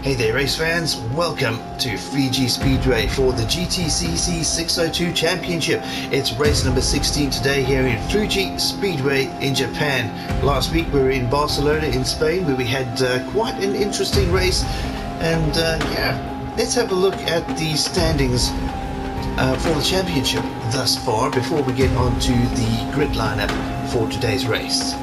Hey there race fans, welcome to Fuji Speedway for the GTCC 602 Championship. It's race number 16 today here in Fuji Speedway in Japan. Last week we were in Barcelona in Spain where we had quite an interesting race, and let's have a look at the standings for the championship thus far before we get on to the grid lineup for today's race.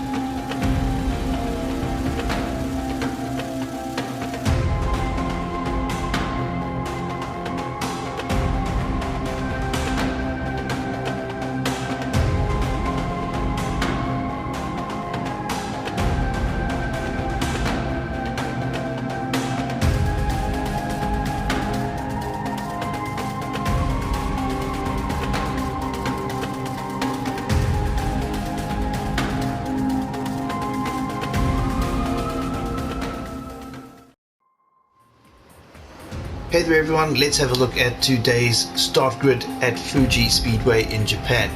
Hey there everyone, let's have a look at today's start grid at Fuji Speedway in Japan.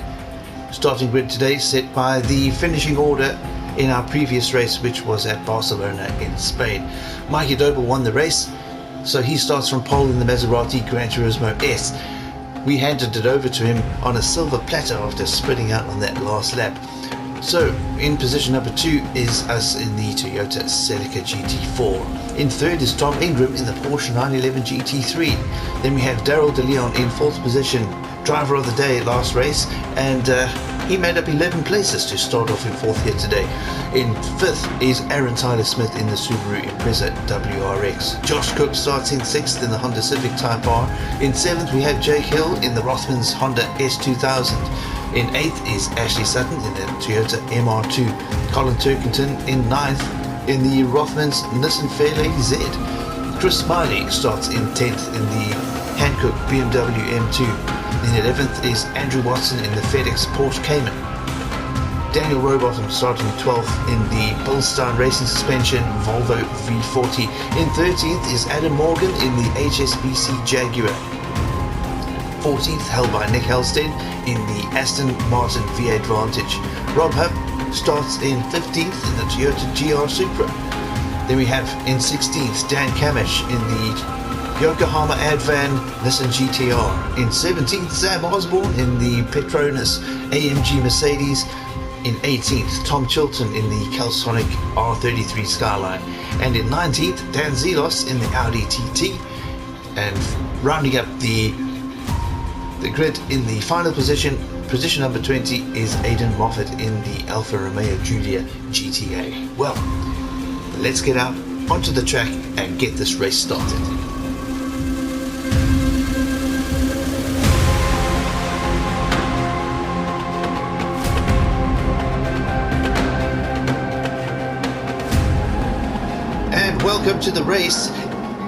Starting grid today set by the finishing order in our previous race, which was at Barcelona in Spain. Mikey Doble won the race, so he starts from pole in the Maserati Gran Turismo S. We handed it over to him on a silver platter after spinning out on that last lap. So, in position number 2 is us in the Toyota Celica GT4. In third is Tom Ingram in the Porsche 911 GT3. Then we have Daryl De Leon in fourth position, driver of the day last race, and he made up 11 places to start off in fourth here today. In fifth is Aaron Tyler Smith in the Subaru Impreza WRX. Josh Cook starts in sixth in the Honda Civic Type R. In seventh we have Jake Hill in the Rothmans Honda S2000. In 8th is Ashley Sutton in the Toyota MR2. Colin Turkington in ninth in the Rothmans Nissan Fairlady Z. Chris Smiley starts in 10th in the Hankook BMW M2. In 11th is Andrew Watson in the FedEx Porsche Cayman. Daniel Rowbottom starting 12th in the Bilstein Racing Suspension Volvo V40. In 13th is Adam Morgan in the HSBC Jaguar. 14th held by Nick Helsted in the Aston Martin V8 Vantage. Rob Hubb starts in 15th in the Toyota GR Supra. Then we have in 16th Dan Kamish in the Yokohama Advan Nissan GTR. In 17th Sam Osborne in the Petronas AMG Mercedes. In 18th Tom Chilton in the Calsonic R33 Skyline. And in 19th Dan Zelos in the Audi TT. And rounding up the grid in the final position number 20 is Aidan Moffat in the Alfa Romeo Giulia GTA. Well, let's get out onto the track and get this race started. And welcome to the race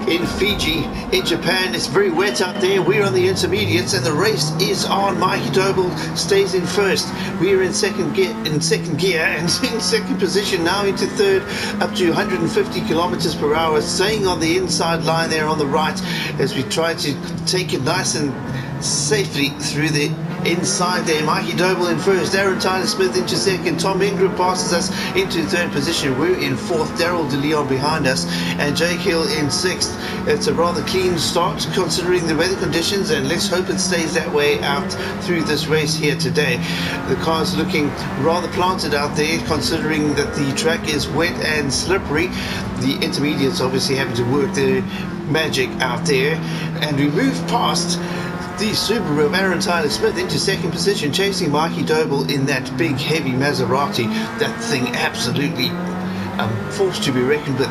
in Fiji, in Japan. It's very wet out there. We're on the intermediates and the race is on. Mikey Doble stays in first. We're in second gear and in second position, now into third, up to 150 kilometers per hour, staying on the inside line there on the right as we try to take it nice and safely through the inside there. Mikey Doble in first, Aaron Tyler Smith into second, Tom Ingram passes us into third position. We're in fourth, Daryl De Leon behind us, and Jake Hill in sixth. It's a rather clean start considering the weather conditions, and let's hope it stays that way out through this race here today. The car's looking rather planted out there considering that the track is wet and slippery. The intermediates obviously having to work their magic out there, and we move past the Subaru of Aaron Tyler Smith into second position, chasing Mikey Doble in that big heavy Maserati. That thing absolutely force to be reckoned with.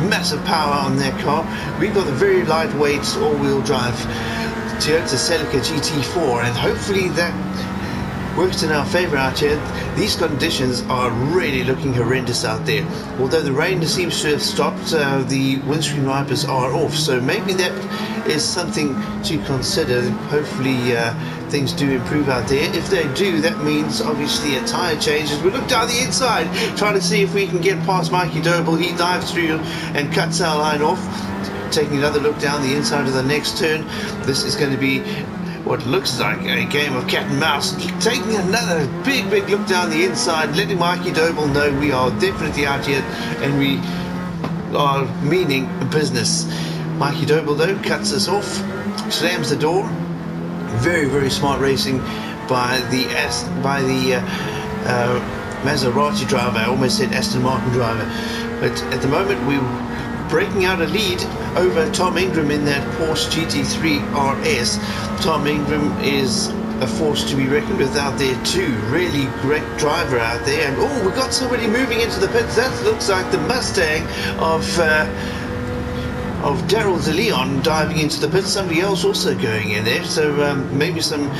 Massive power on that car. We've got a very lightweight all-wheel drive Toyota Celica GT4, and hopefully that works in our favor out here. These conditions are really looking horrendous out there. Although the rain seems to have stopped, the windscreen wipers are off, so maybe that is something to consider. Hopefully things do improve out there. If they do, that means obviously a tyre change. As we look down the inside, trying to see if we can get past Mikey Doble. He dives through and cuts our line off. Taking another look down the inside of the next turn. This is going to be what looks like a game of cat and mouse. Taking another big look down the inside, letting Mikey Doble know we are definitely out here, and are meaning business. Mikey Doble though cuts us off, slams the door. Very, very smart racing by the Maserati driver. I almost said Aston Martin driver, but at the moment we're breaking out a lead over Tom Ingram in that Porsche GT3 RS. Tom Ingram is a force to be reckoned with out there too. Really great driver out there. And oh, we got somebody moving into the pits. That looks like the Mustang of Daryl De Leon diving into the pits. Somebody else also going in there. So maybe some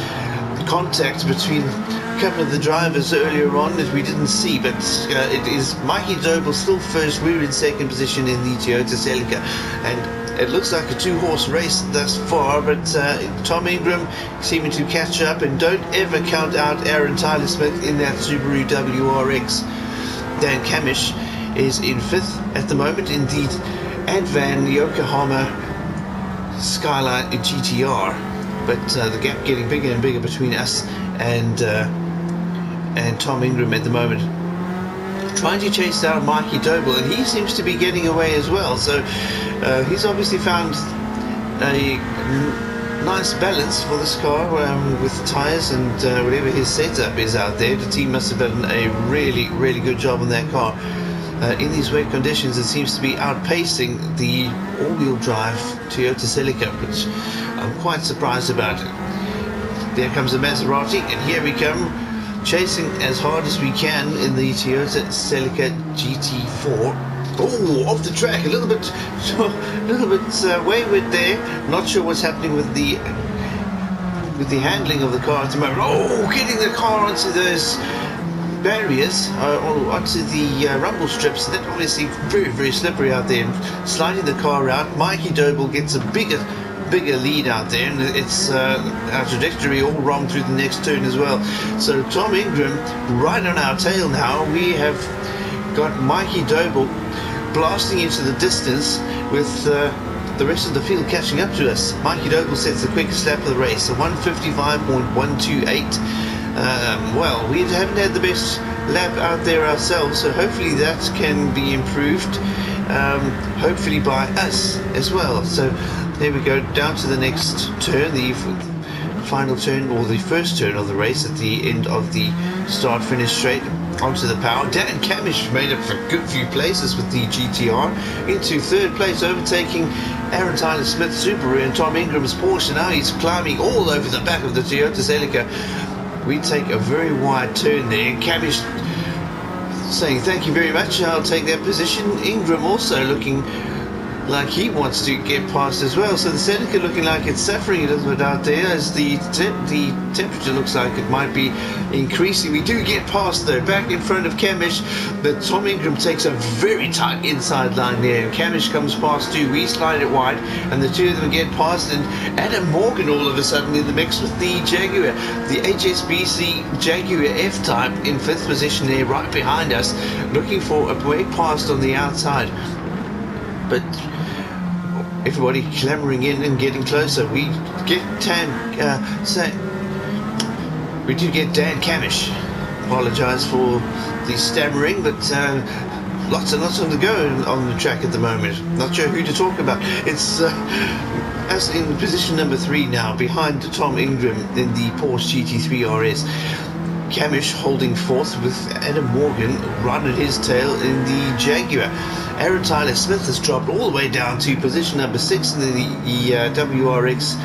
contact between a couple of the drivers earlier on that we didn't see, but it is Mikey Doble still first. We're in second position in the Toyota Celica, and it looks like a two-horse race thus far, but Tom Ingram seeming to catch up. And don't ever count out Aaron Tyler Smith in that Subaru WRX. Dan Camish is in fifth at the moment in the Advan Yokohama Skyline GTR, but the gap getting bigger and bigger between us and Tom Ingram at the moment, trying to chase down Mikey Doble, and he seems to be getting away as well. So he's obviously found a nice balance for this car with tyres and whatever his setup is out there. The team must have done a really, really good job on that car. In these wet conditions, it seems to be outpacing the all-wheel drive Toyota Celica, which I'm quite surprised about it. There comes the Maserati, and here we come, chasing as hard as we can in the Toyota Celica GT4. Oh, off the track, a little bit wayward there. Not sure what's happening with the handling of the car at the moment. Oh, getting the car onto those barriers, or onto the rumble strips. That obviously very, very slippery out there, and sliding the car out. Mikey Doble gets a bigger lead out there, and it's our trajectory all wrong through the next turn as well. So Tom Ingram right on our tail now. We have got Mikey Doble blasting into the distance with the rest of the field catching up to us. Mikey Doble sets the quickest lap of the race, a 1:55.128. Well, we haven't had the best lap out there ourselves, so hopefully that can be improved, hopefully by us as well. So there we go, down to the next turn, the final turn, or the first turn of the race at the end of the start-finish straight onto the power. Dan Camish made up for a good few places with the GTR, into third place, overtaking Aaron Tyler Smith's Subaru and Tom Ingram's Porsche. Now he's climbing all over the back of the Toyota Celica. We take a very wide turn there. Camish saying thank you very much, I'll take that position. Ingram also looking like he wants to get past as well. So the Celica looking like it's suffering a little bit out there as the temperature looks like it might be increasing. We do get past though, back in front of Camish, but Tom Ingram takes a very tight inside line there, and Camish comes past too. We slide it wide, and the two of them get past, and Adam Morgan all of a sudden in the mix with the Jaguar, the HSBC Jaguar F-Type in fifth position there, right behind us, looking for a way past on the outside. But everybody clamoring in and getting closer. We get we do get Dan Camish. Apologise for the stammering, but lots and lots on the go on the track at the moment. Not sure who to talk about. It's us in position number 3 now, behind Tom Ingram in the Porsche GT3 RS. Camish holding fourth with Adam Morgan right at his tail in the Jaguar. Aaron Tyler Smith has dropped all the way down to position number 6 in the WRX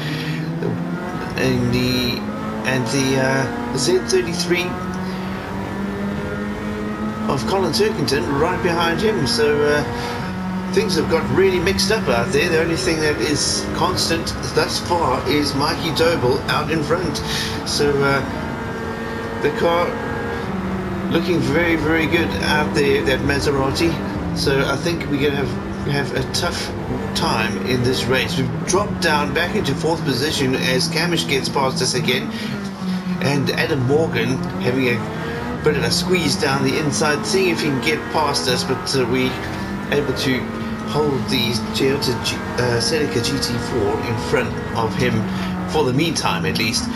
and the Z33 of Colin Turkington right behind him. So things have got really mixed up out there. The only thing that is constant thus far is Mikey Doble out in front. So the car looking very, very good out there, that Maserati. So I think we're going to have a tough time in this race. We've dropped down back into fourth position as Camish gets past us again, and Adam Morgan having a bit of a squeeze down the inside, seeing if he can get past us, but we able to hold the Toyota Celica GT4 in front of him for the meantime at least.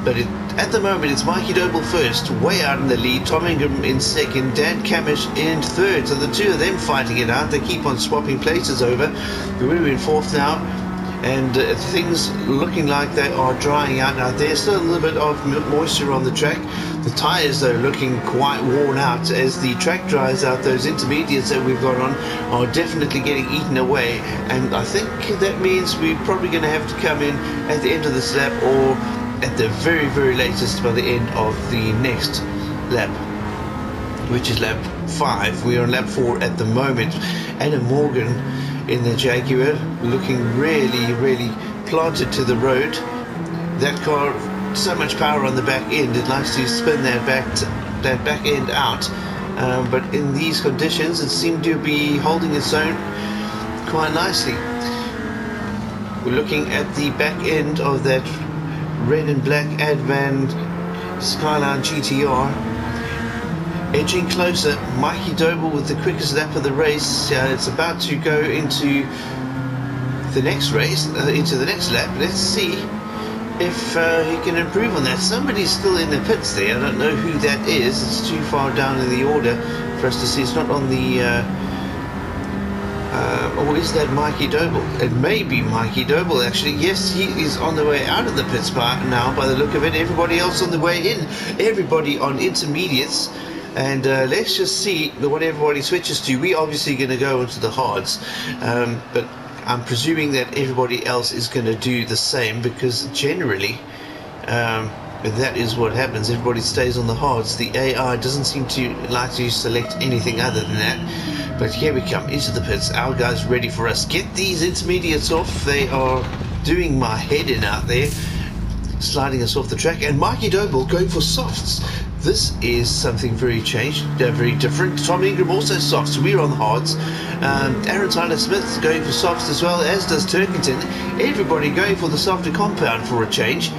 But at the moment it's Mikey Doble first, way out in the lead, Tom Ingram in second, Dan Camish in third. So the two of them fighting it out. They keep on swapping places over. We're in fourth now, and things looking like they are drying out now. There's still a little bit of moisture on the track. The tyres though looking quite worn out as the track dries out. Those intermediates that we've got on are definitely getting eaten away, and I think that means we're probably going to have to come in at the end of this lap, or at the very, very latest by the end of the next lap, which is lap 5. We're on lap 4 at the moment. Adam Morgan in the Jaguar looking really, really planted to the road. That car, so much power on the back end, it likes to spin that back end out, but in these conditions it seemed to be holding its own quite nicely. We're looking at the back end of that red and black Advan Skyline GTR, edging closer. Mikey Doble with the quickest lap of the race. It's about to go into the next race, into the next lap. Let's see if he can improve on that. Somebody's still in the pits there. I don't know who that is. It's too far down in the order for us to see. It's not on the or is that Mikey Doble? It may be Mikey Doble actually. Yes, he is on the way out of the pits now by the look of it. Everybody else on the way in. Everybody on intermediates. And let's just see what everybody switches to. We're obviously going to go into the hards, but I'm presuming that everybody else is going to do the same, because generally that is what happens. Everybody stays on the hards. The AI doesn't seem to like to select anything other than that. But here we come into the pits. Our guys ready for us. Get these intermediates off. They are doing my head in out there, sliding us off the track. And Mikey Doble going for softs. This is something very changed, very different. Tom Ingram also softs. We're on the hards. Aaron Tyler Smith going for softs as well, as does Turkington. Everybody going for the softer compound for a change.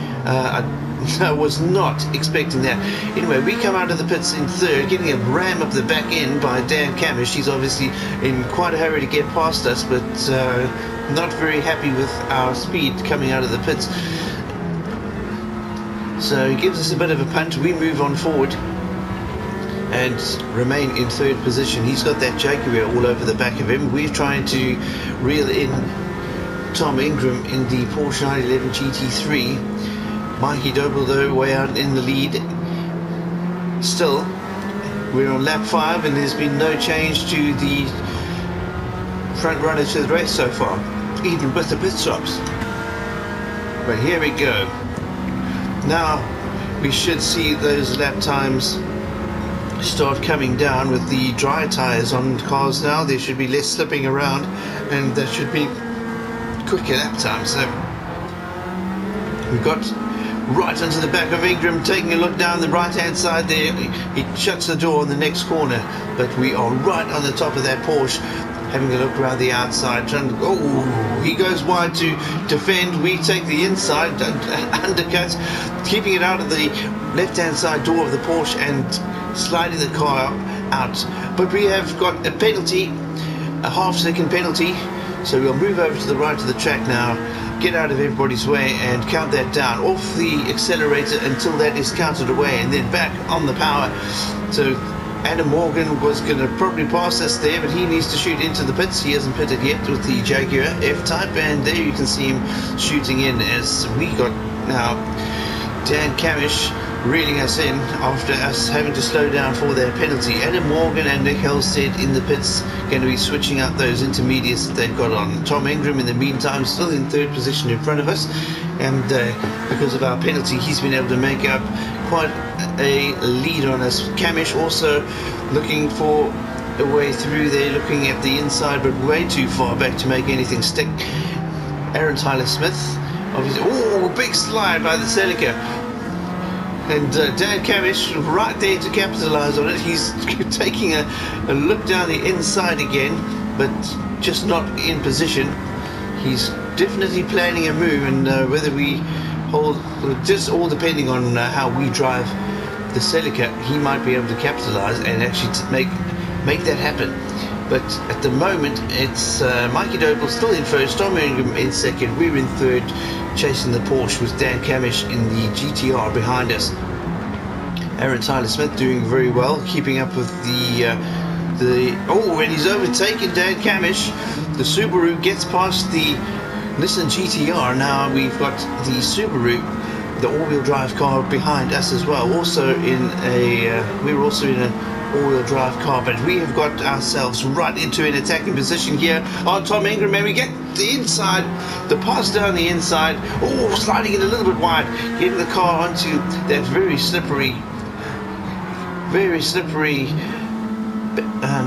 I was not expecting that. Anyway, we come out of the pits in third, getting a ram up the back end by Dan Camish. He's obviously in quite a hurry to get past us, but not very happy with our speed coming out of the pits. So he gives us a bit of a punt. We move on forward and remain in third position. He's got that Jaguar all over the back of him. We're trying to reel in Tom Ingram in the Porsche 911 GT3. Mikey Doble though way out in the lead. Still, we're on lap 5 and there's been no change to the front runners to the race so far, even with the pit stops. But here we go. Now we should see those lap times start coming down with the dry tyres on cars now. There should be less slipping around and there should be quicker lap times. So we've got right onto the back of Ingram, taking a look down the right hand side there. He shuts the door on the next corner, but we are right on the top of that Porsche, having a look around the outside, trying to, oh, he goes wide to defend. We take the inside, undercut, keeping it out of the left hand side door of the Porsche and sliding the car out. But we have got a penalty, a half-second penalty, so we'll move over to the right of the track now, get out of everybody's way and count that down off the accelerator until that is counted away, and then back on the power. So Adam Morgan was going to probably pass us there, but he needs to shoot into the pits. He hasn't pitted yet with the Jaguar F-Type, and there you can see him shooting in as we got now Dan Camish reeling us in after us having to slow down for their penalty. Adam Morgan and Nick Halstead in the pits, going to be switching out those intermediates that they've got on. Tom Ingram in the meantime still in third position in front of us, and because of our penalty he's been able to make up quite a lead on us. Camish also looking for a way through there, looking at the inside but way too far back to make anything stick. Aaron Tyler Smith obviously, oh, big slide by the Celica. And Dan Camish right there to capitalise on it. He's taking a look down the inside again, but just not in position. He's definitely planning a move, and whether we hold, just all depending on how we drive the Celica, he might be able to capitalise and actually make that happen. But at the moment, it's Mikey Doble still in first, Tom Ingram in second, we're in third, chasing the Porsche with Dan Camish in the GTR behind us. Aaron Tyler Smith doing very well, keeping up with and he's overtaken Dan Camish. The Subaru gets past the Nissan GTR. Now we've got the Subaru, the all-wheel drive car behind us as well. We're also in an all-wheel drive car, but we have got ourselves right into an attacking position here on Tom Ingram, and we get the inside, the pass down the inside, sliding it a little bit wide, getting the car onto that very slippery,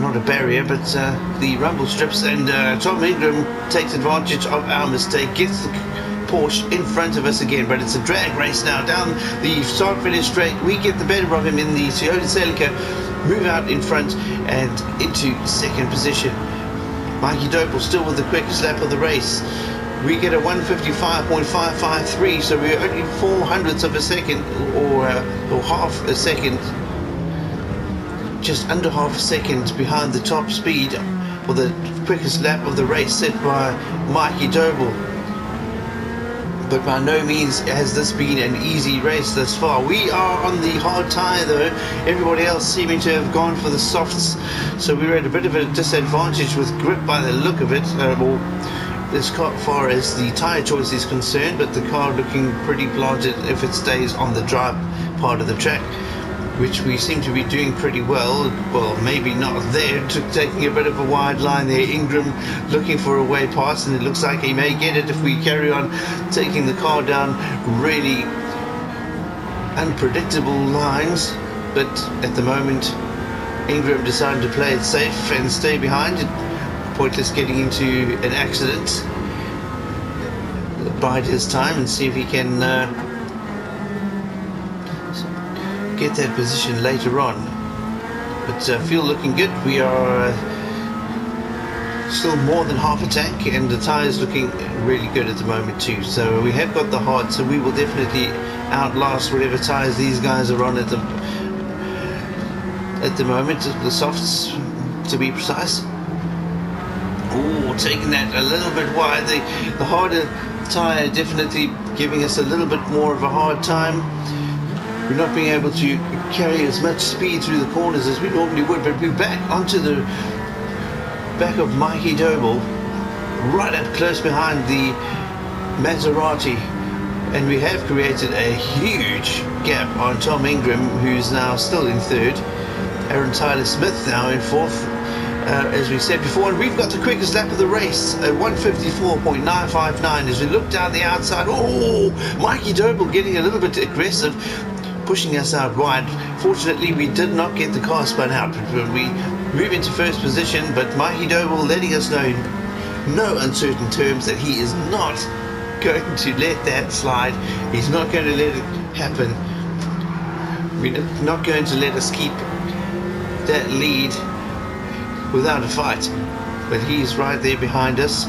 not a barrier, but the rumble strips, and Tom Ingram takes advantage of our mistake, gets the Porsche in front of us again, but it's a drag race now down the start finish straight. We get the better of him in the Toyota Celica, move out in front and into second position. Mikey Doble still with the quickest lap of the race. We get a 155.553, so we're only 0.04 of a second, or half a second, just under half a second behind the top speed for the quickest lap of the race set by Mikey Doble. But by no means has this been an easy race thus far. We are on the hard tyre though, everybody else seeming to have gone for the softs, so we're at a bit of a disadvantage with grip by the look of it, as far as the tyre choice is concerned, but the car looking pretty planted if it stays on the dry part of the track, which we seem to be doing pretty well. Well, maybe not there, taking a bit of a wide line there. Ingram looking for a way past, and it looks like he may get it if we carry on taking the car down really unpredictable lines. But at the moment, Ingram decided to play it safe and stay behind it. Pointless getting into an accident. Bide his time and see if he can get that position later on. But feel looking good. We are still more than half a tank, and the tyres looking really good at the moment too. So we have got the hard, so we will definitely outlast whatever tyres these guys are on at the moment, the softs to be precise. Taking that a little bit wide. The harder tyre definitely giving us a little bit more of a hard time. We're not being able to carry as much speed through the corners as we normally would, but we're back onto the back of Mikey Doble, right up close behind the Maserati, and we have created a huge gap on Tom Ingram, who's now still in third. Aaron Tyler Smith now in fourth, as we said before, and we've got the quickest lap of the race at 154.959 as we look down the outside. Mikey Doble getting a little bit aggressive, pushing us out wide. Fortunately, we did not get the car spun out. We move into first position, but Mikey Doble letting us know in no uncertain terms that he is not going to let that slide. He's not going to let it happen. We're not going to let us keep that lead without a fight. But he's right there behind us.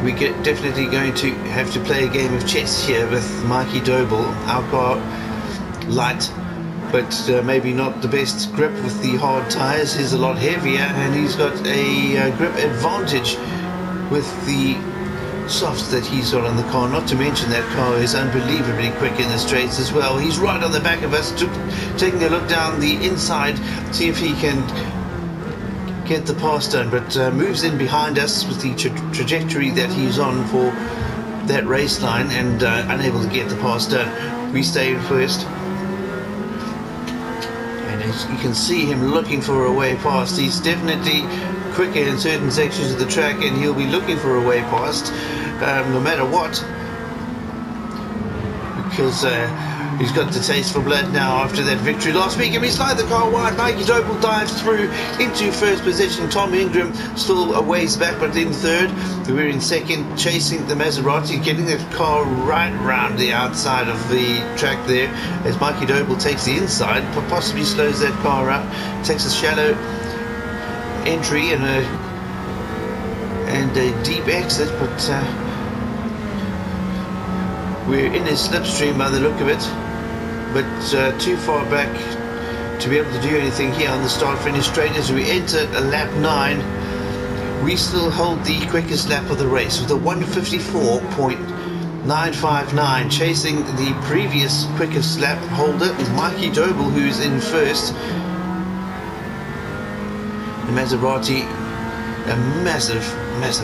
We get definitely going to have to play a game of chess here with Mikey Doble. Our car light, but maybe not the best grip with the hard tyres. He's a lot heavier, and he's got a grip advantage with the softs that he's got on the car. Not to mention that car is unbelievably quick in the straights as well. He's right on the back of us, taking a look down the inside, see if he can get the pass done, but moves in behind us with the trajectory that he's on for that race line, and unable to get the pass done. We stay in first, and as you can see him looking for a way past. He's definitely quicker in certain sections of the track, and he'll be looking for a way past no matter what, because he's got the taste for blood now after that victory last week, and we slide the car wide. Mikey Doble dives through into first position. Tom Ingram still a ways back, but in third. We're in second, chasing the Maserati, getting that car right around the outside of the track there, as Mikey Doble takes the inside, possibly slows that car up, takes a shallow entry and a deep exit, but we're in a slipstream by the look of it, but too far back to be able to do anything here on the start-finish straight. As we enter lap 9, we still hold the quickest lap of the race with a 1:54.959, chasing the previous quickest lap holder, Mikey Doble, who's in first. The Maserati, a massive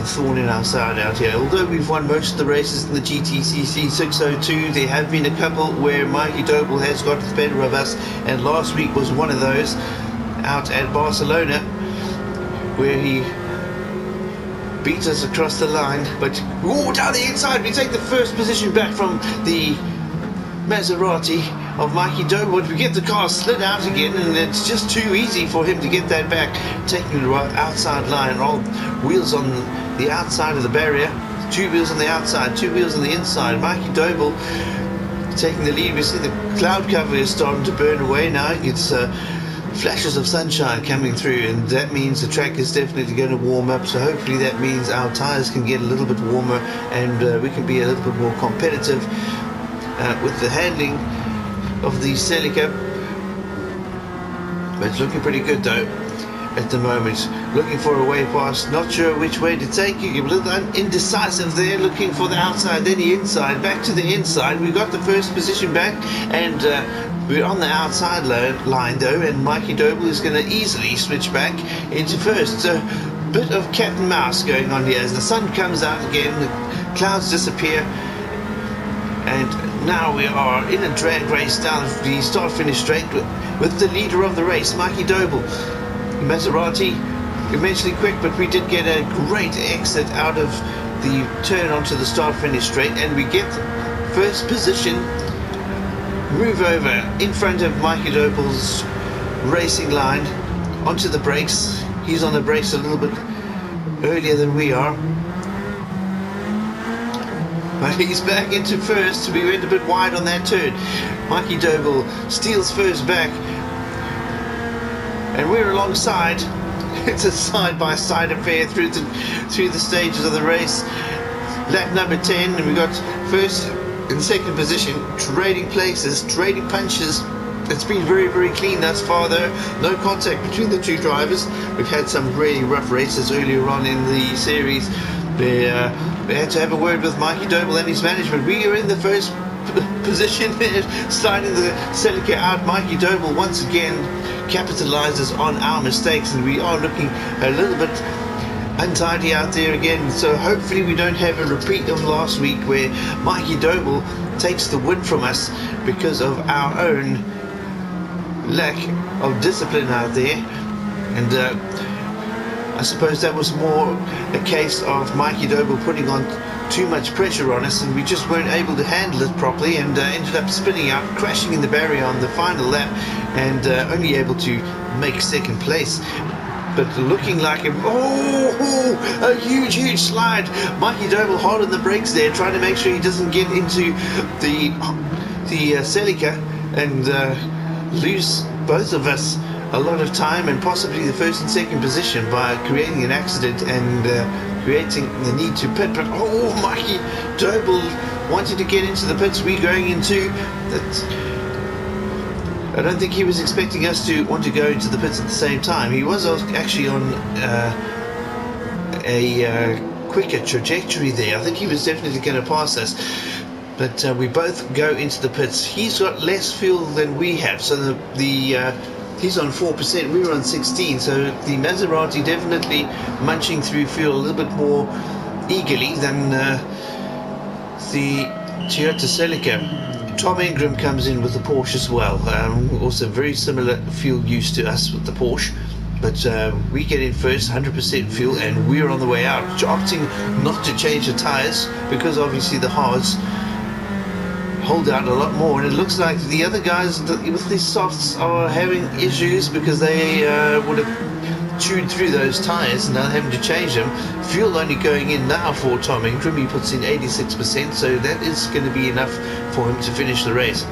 thorn in our side out here. Although we've won most of the races in the GTCC 602, there have been a couple where Mikey Doble has got the better of us, and last week was one of those out at Barcelona where he beat us across the line. But down the inside, we take the first position back from the Maserati of Mikey Doble, but we get the car slid out again, and it's just too easy for him to get that back, taking the right outside line. All wheels on the outside of the barrier, 2 wheels on the outside, 2 wheels on the inside. Mikey Doble taking the lead. We see the cloud cover is starting to burn away now. It's flashes of sunshine coming through, and that means the track is definitely going to warm up. So hopefully that means our tires can get a little bit warmer, and we can be a little bit more competitive with the handling of the Celica. But it's looking pretty good though at the moment. Looking for a way past, not sure which way to take. You're a little indecisive there, looking for the outside, then the inside, back to the inside. We got the first position back, and we're on the outside line though, and Mikey Doble is going to easily switch back into first. So bit of cat and mouse going on here. As the sun comes out again, the clouds disappear, and now we are in a drag race down the start-finish straight with the leader of the race, Mikey Doble. Maserati immensely quick, but we did get a great exit out of the turn onto the start-finish straight, and we get first position, move over in front of Mikey Doble's racing line onto the brakes. He's on the brakes a little bit earlier than we are, but he's back into first. We went a bit wide on that turn. Mikey Doble steals first back, and we're alongside. It's a side-by-side affair through the stages of the race. Lap number 10, and we got first and second position, trading places, trading punches. It's been very, very clean thus far though. No contact between the two drivers. We've had some really rough races earlier on in the series. We had to have a word with Mikey Doble and his management. We are in the first position, sliding the Celica out. Mikey Doble once again capitalizes on our mistakes, and we are looking a little bit untidy out there again. So hopefully we don't have a repeat of last week where Mikey Doble takes the win from us because of our own lack of discipline out there. And I suppose that was more a case of Mikey Doble putting on too much pressure on us, and we just weren't able to handle it properly, and ended up spinning out, crashing in the barrier on the final lap, and only able to make second place. But looking like a huge slide. Mikey Doble hard on the brakes there, trying to make sure he doesn't get into the Celica and lose both of us a lot of time, and possibly the first and second position, by creating an accident and creating the need to pit. But Mikey Doble wanted to get into the pits. We going into that. I don't think he was expecting us to want to go into the pits at the same time. He was actually on a quicker trajectory there. I think he was definitely going to pass us. But we both go into the pits. He's got less fuel than we have, so he's on 4%, we were on 16, so the Maserati definitely munching through fuel a little bit more eagerly than the Toyota Celica. Tom Ingram comes in with the Porsche as well, also very similar fuel use to us with the Porsche, but we get in first, 100% fuel, and we're on the way out, opting not to change the tyres because obviously the hards hold out a lot more, and it looks like the other guys with these softs are having issues because they would have chewed through those tyres and now having to change them. Fuel only going in now for Tom Ingram. He puts in 86%, so that is going to be enough for him to finish the race.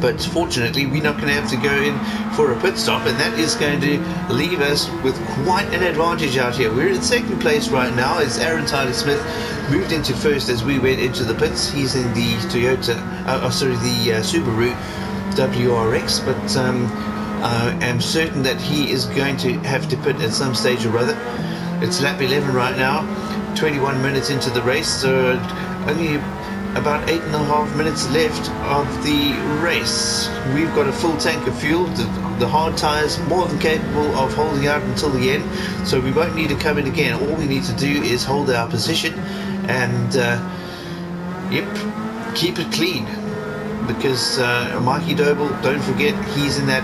But fortunately we're not going to have to go in for a pit stop, and that is going to leave us with quite an advantage out here. We're in second place right now as Aaron Tyler Smith moved into first as we went into the pits. He's in the Subaru WRX, but I am certain that he is going to have to pit at some stage or other. It's lap 11 right now, 21 minutes into the race, so only about 8.5 minutes left of the race. We've got a full tank of fuel. The hard tyres more than capable of holding out until the end, so we won't need to come in again. All we need to do is hold our position and keep it clean, because Mikey Doble, don't forget, he's in that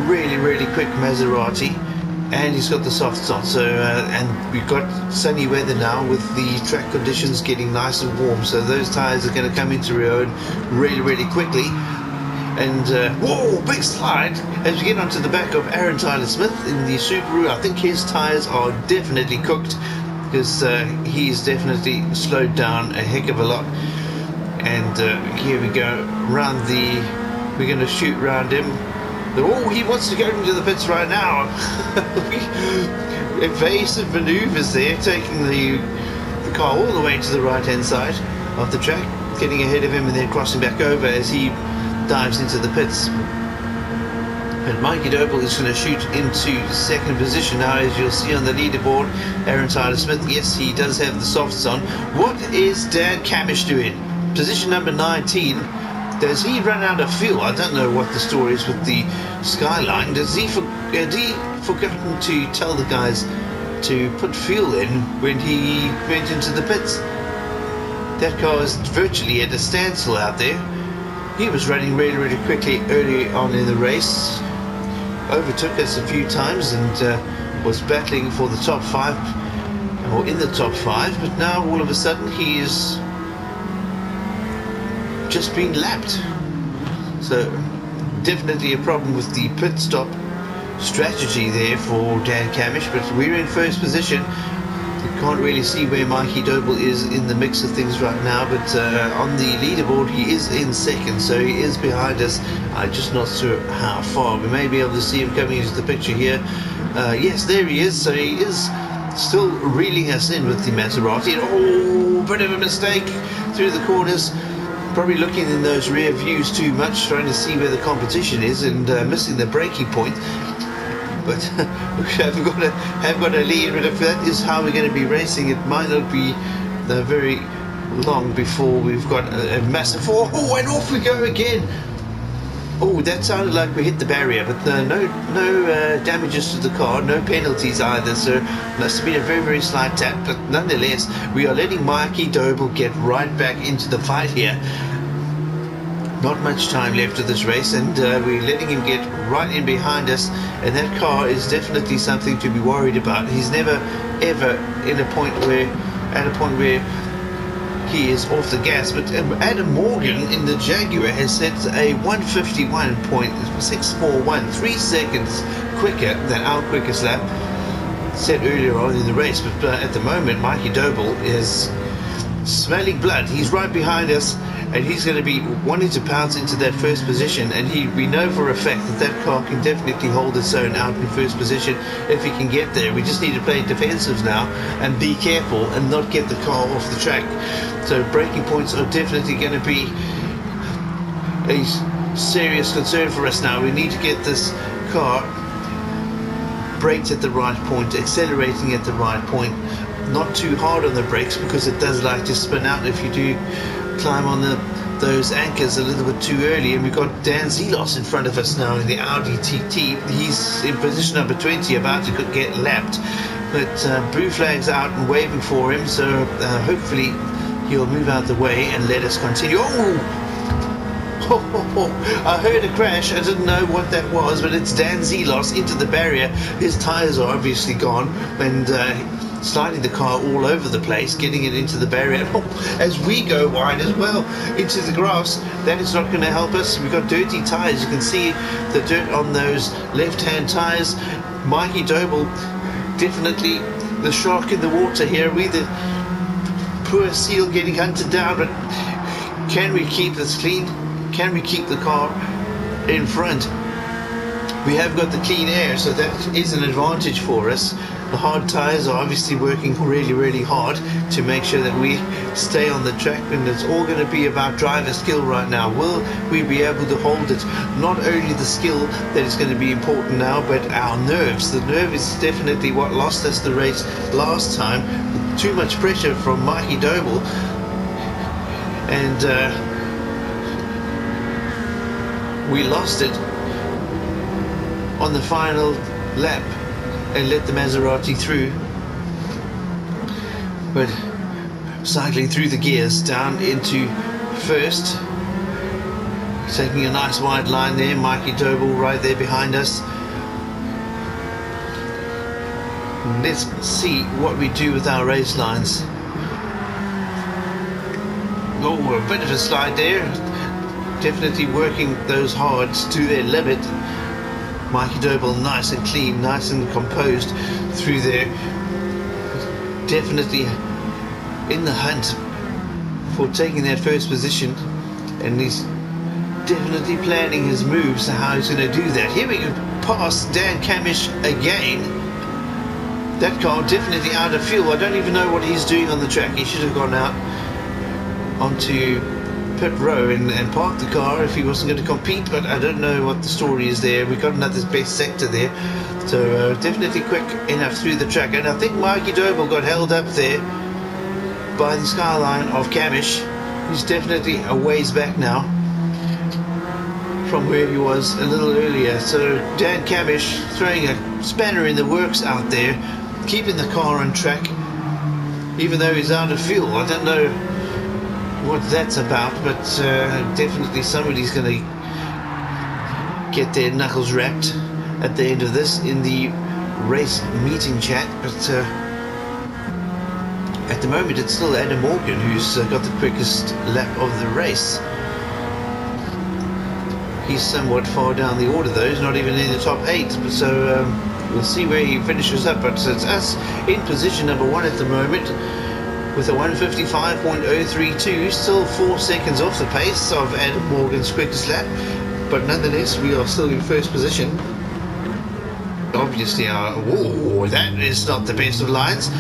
really quick Maserati, and he's got the softs on. So and we've got sunny weather now with the track conditions getting nice and warm, so those tires are going to come into their own really quickly. And whoa, big slide as we get onto the back of Aaron Tyler Smith in the Subaru. I think his tires are definitely cooked, because he's definitely slowed down a heck of a lot. And here we go, we're going to shoot round him. Oh, he wants to go into the pits right now. Evasive maneuvers there, taking the car all the way to the right hand side of the track, getting ahead of him and then crossing back over as he dives into the pits. And Mikey Doble is going to shoot into second position now, as you'll see on the leaderboard. Aaron Tyler Smith, yes, he does have the softs on. What is Dan Camish doing? Position number 19. Does he run out of fuel? I don't know what the story is with the Skyline. Had he forgotten to tell the guys to put fuel in when he went into the pits? That car is virtually at a standstill out there. He was running really quickly early on in the race, overtook us a few times and was battling for the top 5, or in the top 5, but now all of a sudden he is just been lapped. So definitely a problem with the pit stop strategy there for Dan Camish, but we're in first position. You can't really see where Mikey Doble is in the mix of things right now, but on the leaderboard he is in second, so he is behind us. I'm just not sure how far. We may be able to see him coming into the picture here. Yes, there he is. So he is still reeling us in with the Maserati. Oh, bit of a mistake through the corners. Probably looking in those rear views too much, trying to see where the competition is, and missing the braking point. But have got a lead. But if that is how we're going to be racing, it might not be very long before we've got a massive. Oh, and off we go again. Oh, that sounded like we hit the barrier, but no damages to the car, no penalties either, so must have been a very slight tap, but nonetheless, we are letting Mikey Doble get right back into the fight here. Not much time left of this race, and we're letting him get right in behind us, and that car is definitely something to be worried about. He's never ever at a point where he is off the gas, but Adam Morgan in the Jaguar has set a 151.641, 3 seconds quicker than our quickest lap set earlier on in the race. But at the moment, Mikey Doble is smelling blood. He's right behind us, and he's going to be wanting to pounce into that first position, and we know for a fact that car can definitely hold its own out in first position if he can get there. We just need to play defensive now and be careful and not get the car off the track. So braking points are definitely going to be a serious concern for us now. We need to get this car braked at the right point, accelerating at the right point, not too hard on the brakes, because it does like to spin out if you do climb on those anchors a little bit too early. And we've got Dan Zelos in front of us now in the Audi TT. He's in position number 20, about to get lapped, but blue flag's out and waving for him, so hopefully he'll move out the way and let us continue. I heard a crash. I didn't know what that was, but it's Dan Zelos into the barrier. His tires are obviously gone, and sliding the car all over the place, getting it into the barrier as we go wide as well into the grass. That is not going to help us. We've got dirty tires. You can see the dirt on those left-hand tires. Mikey Doble, definitely the shark in the water here. We the poor seal getting hunted down, but can we keep this clean? Can we keep the car in front? We have got the clean air, so that is an advantage for us. The hard tyres are obviously working really hard to make sure that we stay on the track, and it's all going to be about driver skill right now. Will we be able to hold it? Not only the skill that is going to be important now, but our nerves. The nerve is definitely what lost us the race last time. Too much pressure from Mikey Doble, and we lost it on the final lap and let the Maserati through. But cycling through the gears down into first, taking a nice wide line there, Mikey Doble right there behind us. Let's see what we do with our race lines. Oh, a bit of a slide there, definitely working those hards to their limit. Mikey Doble nice and clean, nice and composed through there. Definitely in the hunt for taking that first position, and he's definitely planning his moves, how he's going to do that. Here we go, past Dan Camish again. That car definitely out of fuel. I don't even know what he's doing on the track. He should have gone out onto pit row and park the car if he wasn't going to compete, but I don't know what the story is there. We got another best sector there, so definitely quick enough through the track. And I think Mikey Doble got held up there by the skyline of Camish. He's definitely a ways back now from where he was a little earlier. So Dan Camish throwing a spanner in the works out there, keeping the car on track even though he's out of fuel. I don't know what that's about, but definitely somebody's going to get their knuckles wrapped at the end of this in the race meeting chat. But at the moment it's still Adam Morgan who's got the quickest lap of the race. He's somewhat far down the order though, he's not even in the top 8, so we'll see where he finishes up. But it's us in position number 1 at the moment with a 155.032, still 4 seconds off the pace of Adam Morgan's quickest lap, but nonetheless we are still in first position. Obviously that is not the best of lines.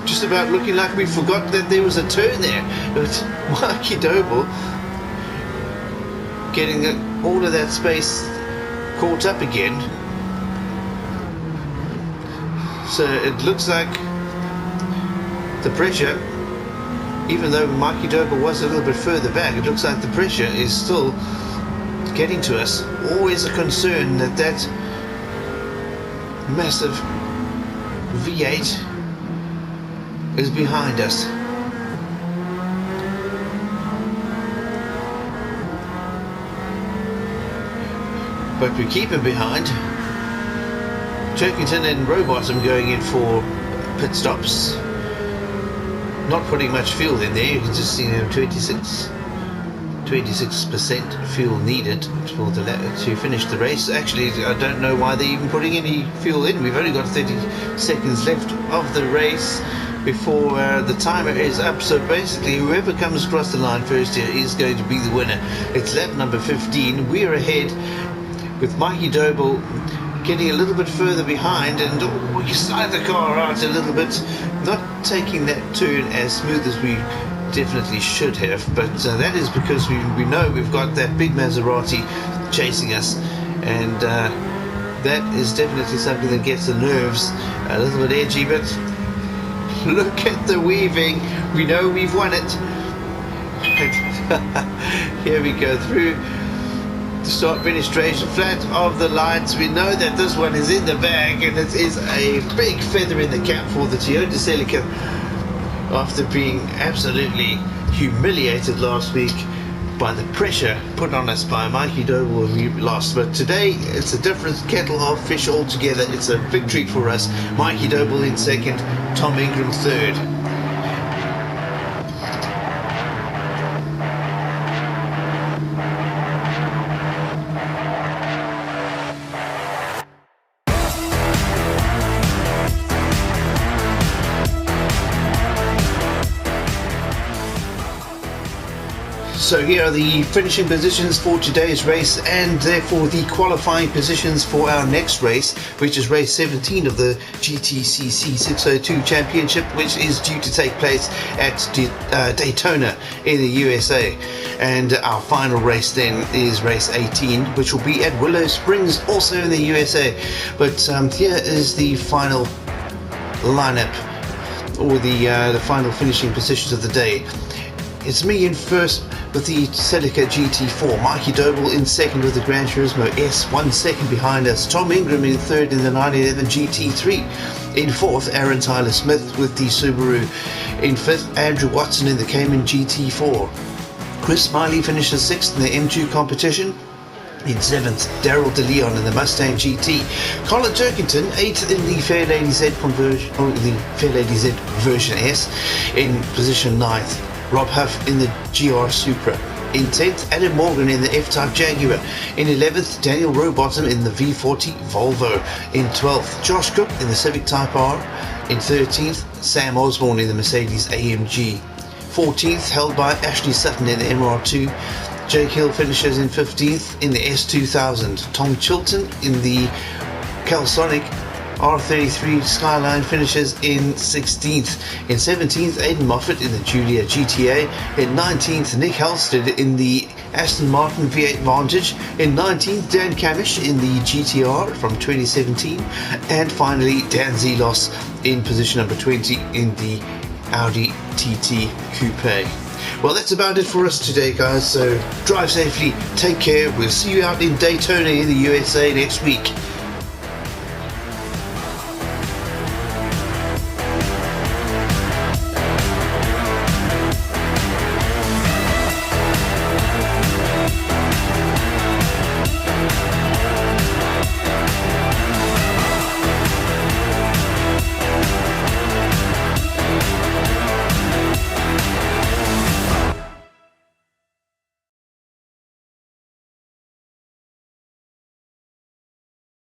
Just about looking like we forgot that there was a turn there. But Mikey Doble getting all of that space caught up again. So it looks like the pressure, even though Mikey Doble was a little bit further back, it looks like the pressure is still getting to us. Always a concern that that massive V8 is behind us. But we keep him behind. Turkington and Rowbottom going in for pit stops. Not putting much fuel in there. You can just see 26% fuel needed for to finish the race. Actually, I don't know why they're even putting any fuel in. We've only got 30 seconds left of the race before the timer is up. So basically, whoever comes across the line first here is going to be the winner. It's lap number 15. We're ahead with Mikey Doble getting a little bit further behind, and you slide the car out a little bit, not taking that turn as smooth as we definitely should have, but that is because we know we've got that big Maserati chasing us, and that is definitely something that gets the nerves a little bit edgy. But look at the weaving, we know we've won it. Here we go through the start finish straight flat of the lights. We know that this one is in the bag, and it is a big feather in the cap for the Toyota Celica after being absolutely humiliated last week by the pressure put on us by Mikey Doble when we lost. But today it's a different kettle of fish altogether. It's a big treat for us. Mikey Doble in second, Tom Ingram third. So here are the finishing positions for today's race, and therefore the qualifying positions for our next race, which is race 17 of the GTCC 602 Championship, which is due to take place at Daytona in the USA. And our final race then is race 18, which will be at Willow Springs, also in the USA. But here is the final lineup, or the final finishing positions of the day. It's me in first with the Celica GT4, Mikey Doble in second with the Gran Turismo S, 1 second behind us, Tom Ingram in third in the 911 GT3, in fourth Aaron Tyler Smith with the Subaru, in fifth Andrew Watson in the Cayman GT4, Chris Smiley finishes sixth in the M2 competition. In seventh, Daryl DeLeon in the Mustang GT. Colin Turkington, eighth in the Fair Lady Z version S, in position ninth. Rob Huff in the GR Supra. In 10th, Adam Morgan in the F-Type Jaguar. In 11th, Daniel Rowbottom in the V40 Volvo. In 12th, Josh Cook in the Civic Type R. In 13th, Sam Osborne in the Mercedes AMG. 14th, held by Ashley Sutton in the MR2. Jake Hill finishes in 15th in the S2000. Tom Chilton in the Celsonic R33 Skyline finishes in 16th. In 17th, Aidan Moffat in the Julia GTA. In 19th, Nick Halstead in the Aston Martin V8 Vantage. In 19th, Dan Camish in the GTR from 2017. And finally, Dan Zelos in position number 20 in the Audi TT Coupe. Well, that's about it for us today, guys, so drive safely, take care, we'll see you out in Daytona in the USA next week.